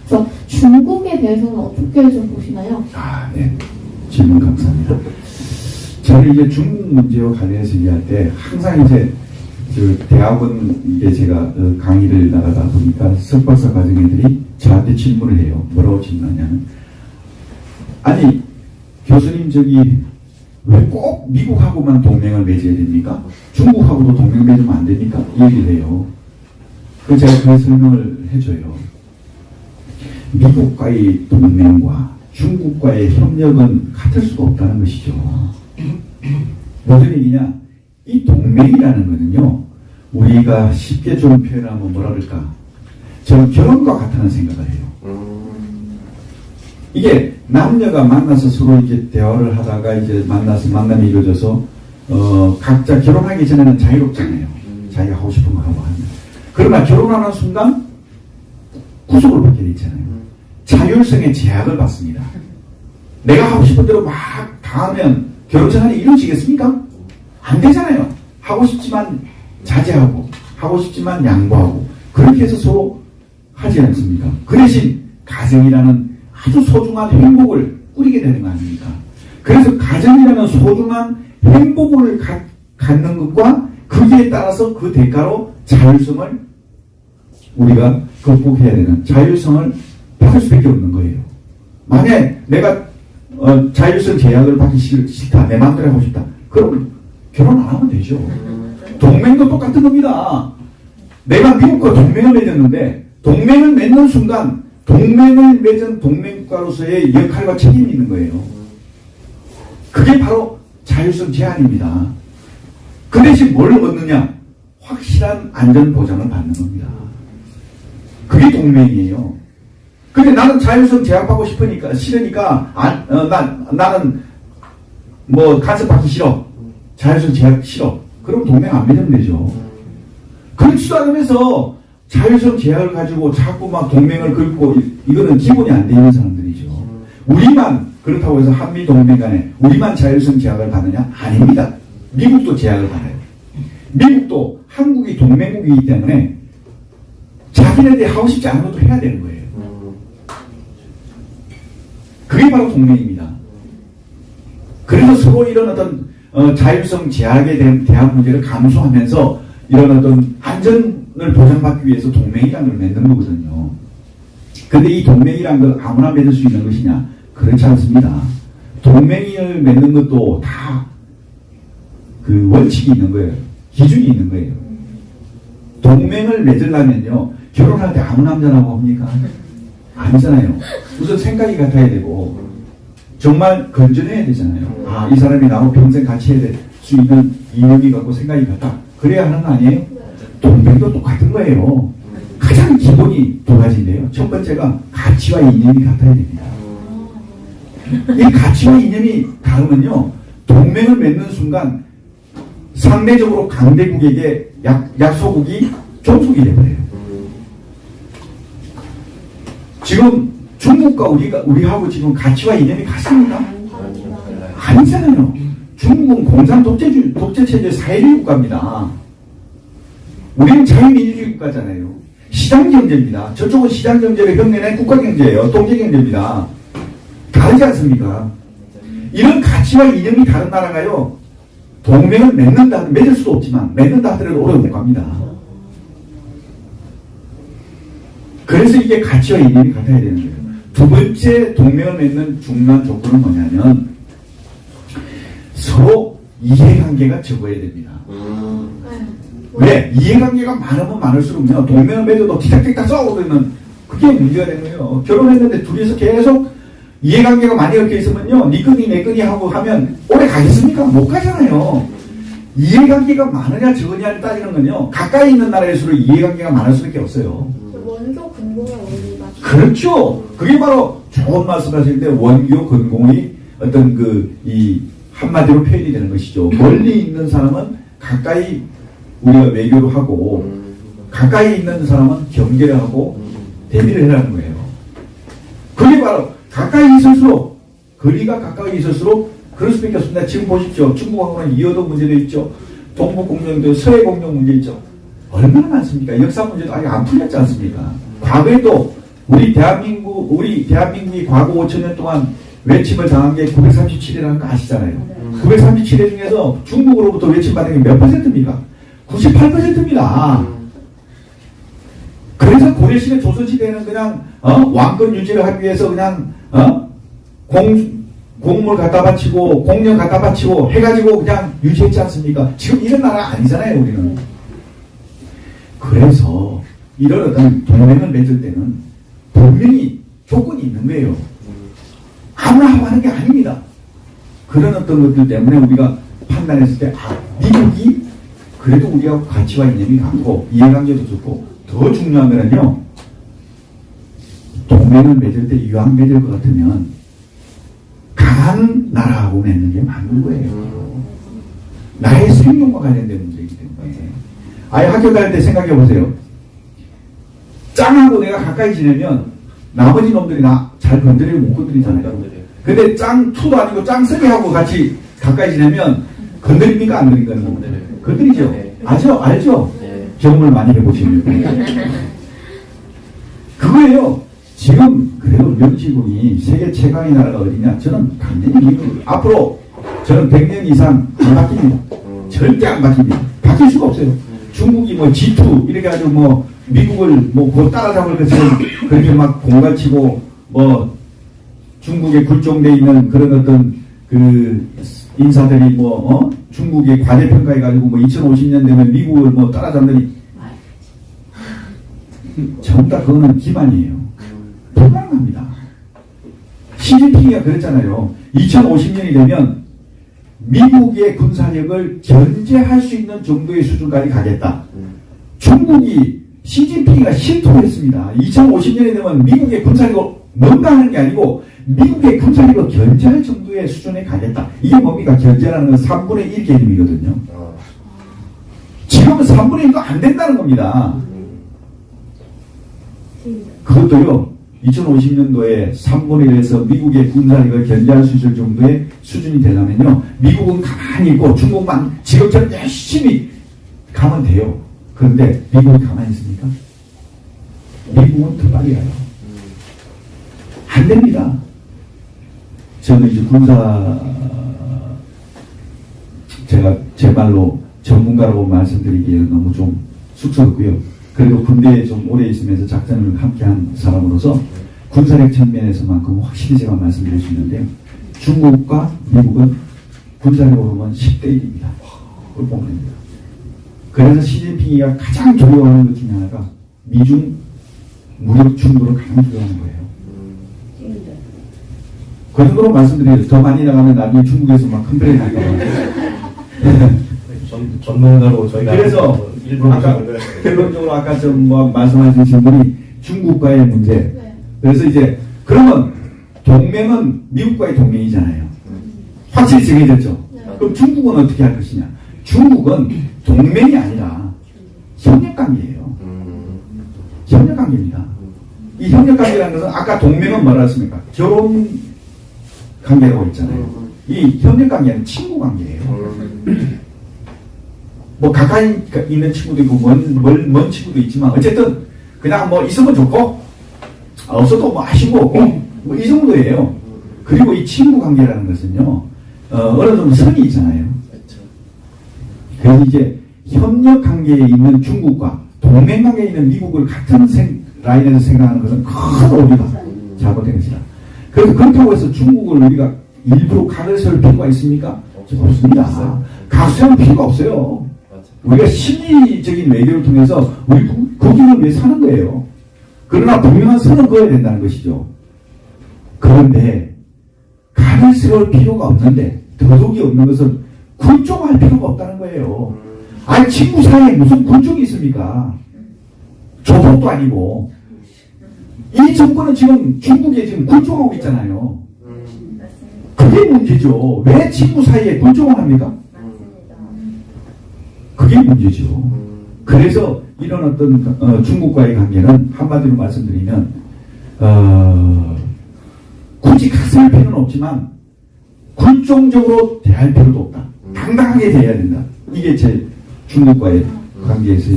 그래서 중국에 대해서는 어떻게 좀 보시나요? 아, 네. 질문 감사합니다. 저는 이제 중국 문제와 관련해서 얘기할 때 항상 이제 대학원 이게 제가 강의를 나가다 보니까 석박사 과정애들이 저한테 질문을 해요. 뭐라고 질문하냐면, 아니 교수님 저기 왜 꼭 미국하고만 동맹을 맺어야 됩니까? 중국하고도 동맹 맺으면 안 됩니까? 이 얘기를 해요. 그래서 제가 그 설명을 해줘요. 미국과의 동맹과 중국과의 협력은 같을 수가 없다는 것이죠. 무슨 얘기냐? 이 동맹이라는 거는요, 우리가 쉽게 좀 표현하면 뭐라 그럴까? 저는 결혼과 같다는 생각을 해요. 이게 남녀가 만나서 서로 이제 대화를 하다가 이제 만나서 만남이 이루어져서 각자 결혼하기 전에는 자유롭잖아요. 자기가 하고 싶은 거 하고 하는. 그러나 결혼하는 순간 구속을 받게 돼 있잖아요. 자율성의 제약을 받습니다. 내가 하고 싶은 대로 막 다하면 결혼 생활이 이루어지겠습니까? 안 되잖아요. 하고 싶지만 자제하고 하고 싶지만 양보하고 그렇게 해서 서로 하지 않습니까? 그 대신 가정이라는 아주 소중한 행복을 꾸리게 되는 거 아닙니까? 그래서 가정이라는 소중한 행복을 갖는 것과 거기에 따라서 그 대가로 자율성을 우리가 극복해야 되는 자율성을 받을 수밖에 없는 거예요. 만약에 내가 자율성 제약을 받기 싫다, 내 마음대로 하고 싶다, 그럼 결혼 안 하면 되죠. 동맹도 똑같은 겁니다. 내가 미국과 동맹을 맺었는데 동맹을 맺는 순간 동맹을 맺은 동맹국가로서의 역할과 책임이 있는 거예요. 그게 바로 자율성 제한입니다. 그 대신 뭘 얻느냐? 확실한 안전 보장을 받는 겁니다. 그게 동맹이에요. 근데 나는 자율성 제한받고 싫으니까 나는 뭐 간섭받기 싫어. 자율성 제한 싫어. 그럼 동맹 안 맺으면 되죠. 그렇지도 않으면서 자율성 제약을 가지고 자꾸 막 동맹을 긁고 이거는 기본이 안 돼 있는 사람들이죠. 우리만 그렇다고 해서 한미 동맹 간에 우리만 자율성 제약을 받느냐? 아닙니다. 미국도 제약을 받아요. 미국도 한국이 동맹국이기 때문에 자기네들이 하고 싶지 않은 것도 해야 되는 거예요. 그게 바로 동맹입니다. 그래서 서로 이런 어떤 자율성 제약에 대한 대학 문제를 감수하면서 이런 어떤 안전을 보장받기 위해서 동맹이라는 걸 맺는 거거든요. 근데 이 동맹이라는 걸 아무나 맺을 수 있는 것이냐? 그렇지 않습니다. 동맹을 맺는 것도 다 그 원칙이 있는 거예요. 기준이 있는 거예요. 동맹을 맺으려면요, 결혼할 때 아무 남자라고 합니까? 아니잖아요. 우선 생각이 같아야 되고, 정말 건전해야 되잖아요. 아, 이 사람이 나하고 평생 같이 해야 될 수 있는 이념이 같고 생각이 같다. 그래야 하는 거 아니에요? 동맹도 똑같은 거예요. 가장 기본이 두 가지인데요. 첫 번째가 가치와 이념이 같아야 됩니다. 이 가치와 이념이 다르면요, 동맹을 맺는 순간 상대적으로 강대국에게 약소국이 종속이 돼버려요. 지금 중국과 우리하고 지금 가치와 이념이 같습니까? 아니잖아요. 중국은 공산 독재체제 사회주의 국가입니다. 우리는 자유민주주의 국가잖아요. 시장경제입니다. 저쪽은 시장경제를 흉내낸 국가경제예요. 독재경제입니다. 다르지 않습니까? 이런 가치와 이념이 다른 나라가요, 동맹을 맺을 수도 없지만 맺는다 하더라도 오래 못 갑니다. 그래서 이게 가치와 이념이 같아야 되는 거예요. 두 번째 동맹을 맺는 중요한 조건은 뭐냐면 서로 이해관계가 적어야 됩니다. 왜? 이해관계가 많으면 많을수록요, 동맹을 맺어도 티닥티닥 싸우면 그게 문제가 되는 거예요. 결혼했는데 둘이서 계속 이해관계가 많이 얽혀 있으면요, 니 끈이 내 끈이 하고 하면 오래 가겠습니까? 못 가잖아요. 이해관계가 많으냐 적으냐를 따지는 건요, 가까이 있는 나라일수록 이해관계가 많을 수밖에 없어요. 원교 근공의 원리가. 그렇죠. 그게 바로 좋은 말씀하실 때 원교 근공이 어떤 이 한마디로 표현이 되는 것이죠. 멀리 있는 사람은 가까이 우리가 외교를 하고, 가까이 있는 사람은 경계를 하고 대비를 해라는 거예요. 그게 바로 가까이 있을수록, 거리가 가까이 있을수록 그럴 수밖에 없습니다. 지금 보십시오. 중국하고는 이어도 문제도 있죠. 동북공정도 서해 공정 문제 있죠. 얼마나 많습니까? 역사 문제도 아직 안 풀렸지 않습니까? 과거에도 우리 대한민국이 과거 5천년 동안 외침을 당한 게 937회라는 거 아시잖아요. 937회 중에서 중국으로부터 외침받은 게 몇 퍼센트입니까? 98%입니다. 그래서 고려시대 조선시대는 그냥 왕권 유지를 하기 위해서 그냥 공물 갖다 바치고 공력 갖다 바치고 해가지고 그냥 유지했지 않습니까? 지금 이런 나라가 아니잖아요, 우리는. 그래서 이런 어떤 동맹을 맺을 때는 분명히 조건이 있는 거예요. 아무나 하고 하는 게 아닙니다. 그런 어떤 것들 때문에 우리가 판단했을 때 미국이 그래도 우리하고 가치와 이념이 같고 이해관계도 좋고 더 중요한 거는요, 동맹을 맺을 때 이왕 맺을 것 같으면 강한 나라하고 맺는 게 맞는 거예요. 나의 생명과 관련된 문제이기 때문에. 아예 학교 다닐 때 생각해 보세요. 짱하고 내가 가까이 지내면 나머지 놈들이 나 잘 건드리고 못 건드리잖아요. 근데 짱 2도 아니고 짱 3하고 같이 가까이 지내면 건드립니까? 안 건드립니까? 건드리죠. 알죠? 경험을 많이 해보시면. 그거예요. 지금 그래도 명시국이 세계 최강의 나라가 어디냐? 저는 당연히 미국. 앞으로 저는 100년 이상 안 바뀝니다. 절대 안 바뀝니다. 바뀔 수가 없어요. 중국이 뭐 G2 이렇게 가지고 뭐 미국을 뭐 곧 따라잡을 것처럼 그렇게 막 공갈치고 뭐 중국에 굴종돼 있는 그런 어떤 그 인사들이 뭐 중국에 과대평가해 가지고 뭐 2050년 되면 미국을 뭐 따라잡느니 전부 다 그거는 기만이에요. 불가능합니다. 시진핑이가 그랬잖아요. 2050년이 되면 미국의 군사력을 견제할 수 있는 정도의 수준까지 가겠다. 중국이 시진핑이가 실토했습니다. 2050년이 되면 미국의 군사력을 뭔가 하는 게 아니고 미국의 군사력을 견제할 정도의 수준에 가겠다. 이게 뭡니까? 견제라는 건 3분의 1 개념이거든요. 지금은 3분의 1도 안 된다는 겁니다. 그것도요, 2050년도에 3분의 1에서 미국의 군사력을 견제할 수 있을 정도의 수준이 되려면요, 미국은 가만히 있고 중국만 지금처럼 열심히 가면 돼요. 그런데 미국은 가만히 있습니까? 미국은 더 빨리 가요. 안 됩니다. 저는 이제 제가 제 말로 전문가라고 말씀드리기에는 너무 좀 쑥스럽고요. 그래도 군대에 좀 오래 있으면서 작전을 함께 한 사람으로서 군사력 측면에서만큼 확실히 제가 말씀드릴 수 있는데요. 중국과 미국은 군사력으로 보면 10대 1입니다. 그걸 보면 됩니다. 그래서 시진핑이가 가장 두려워하는 것 중에 하나가 미중 무력 충돌을 가장 두려워하는 거예요. 그 정도로 말씀드려요. 더 많이 나가면 나중에 중국에서 막 컴플레인 할까 봐. 전문가로 저희가 그래서 아까 결론적으로 아까 좀 뭐 말씀하신 분이 중국과의 문제. 그래서 이제 그러면 동맹은 미국과의 동맹이잖아요. 확실히 정해졌죠. 그럼 중국은 어떻게 할 것이냐? 중국은 동맹이 아니라 협력관계예요. 협력관계입니다. 이 협력관계라는 것은 아까 동맹은 뭐라 했습니까? 결혼 관계라고 했잖아요. 이 협력관계는 친구관계예요. 뭐 가까이 있는 친구도 있고 먼 친구도 있지만 어쨌든 그냥 뭐 있으면 좋고 없어도 뭐 아쉬고 뭐 이 정도예요. 그리고 이 친구관계라는 것은요, 어느 정도 선이 있잖아요. 그래서 이제 협력관계에 있는 중국과 동맹관계에 있는 미국을 같은 라인에서 생각하는 것은 큰 오류가 잘못된 것이다. 그래서 그렇다고 해서 중국을 우리가 일부러 각을 세울 필요가 있습니까? 없습니다. 각 세울 필요가 없어요. 우리가 심리적인 외교를 통해서 우리 국민을 위해 사는 거예요. 그러나 분명한 선을 그어야 된다는 것이죠. 그런데 각을 세울 필요가 없는데 더더욱이 없는 것은 굴종할 필요가 없다는 거예요. 아니 친구 사이에 무슨 굴종이 있습니까? 조폭도 아니고. 이 정권은 지금 중국에 지금 굴종하고 있잖아요. 그게 문제죠. 왜 친구 사이에 굴종을 합니까? 그게 문제죠. 그래서 이런 어떤 중국과의 관계는 한마디로 말씀드리면 굳이 각색할 필요는 없지만 굴종적으로 대할 필요도 없다. 당당하게 대해야 된다. 이게 제 중국과의 관계에서